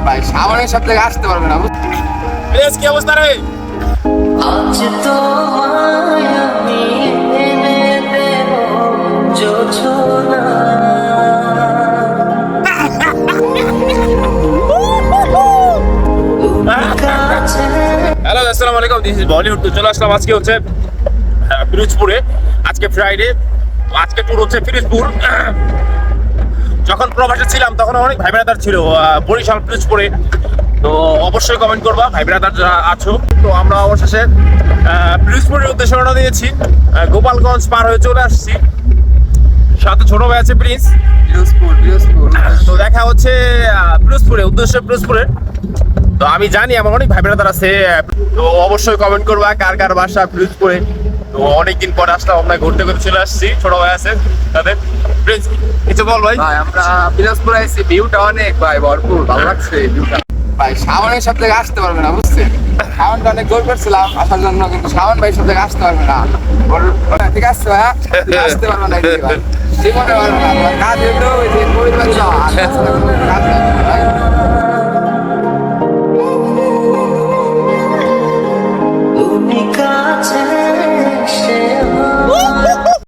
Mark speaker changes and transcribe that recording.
Speaker 1: ভাই সামনের সপ্তাহে আসতে পারবে না।
Speaker 2: কি অবস্থা রে?
Speaker 3: আজ তোমায় আমি এনে দেব যোছনা।
Speaker 2: হ্যালো, আসসালামু আলাইকুম, দিস ইজ বলিউড। তো চলে আসলাম আজকে হচ্ছে পিরোজপুরে। আজকে ফ্রাইডে, আজকে ট্যুর হচ্ছে পিরোজপুর। যখন প্রবাসে ছিলাম তখন অনেক ভাই ব্রাদার ছিল বরিশাল পিরোজপুরে। তো অবশ্যই কমেন্ট করবা ভাই ব্রাদার যারা আছো। তো আমরা অবশেষে পিরোজপুরের উদ্দেশ্যে রওনা দিয়েছি। গোপালগঞ্জ পার হয়ে চলে আসছি। সাথে ছোট ভাই আছে প্রিন্স।
Speaker 1: পিরোজপুর
Speaker 2: তো দেখা হচ্ছে পিরোজপুরে, উদ্দেশ্যে পিরোজপুরে। তো আমি জানি আমার অনেক ভাই ব্রাদার আছে। তো অবশ্যই কমেন্ট করবা কার কার বাসা পিরোজপুরে। তো অনেকদিন পর আসলাম, আমরা ঘুরতে ঘুরতে চলে আসছি। ছোট ভাই আছে তাদের। প্রিন্স কিছু বল ভাই।
Speaker 1: ভাই আমরা পিরোজপুর আইছি, ভিউটা অনেক ভাই ভরপুর, ভালো লাগছে ভিউটা। ভাই সামনের সপ্তাহে আসতে পারবে না, বুঝছেন? শাওনটা অনেক জোর করছিলাম আসার জন্য, কিন্তু শাওন ভাই সপ্তাহে আসতে পারবে না। ঠিক আছে ভাই, আসতে পারবে না ভাই, জীবনে পারবে না। কাজ হইলো ওই যে পরিবার কাজ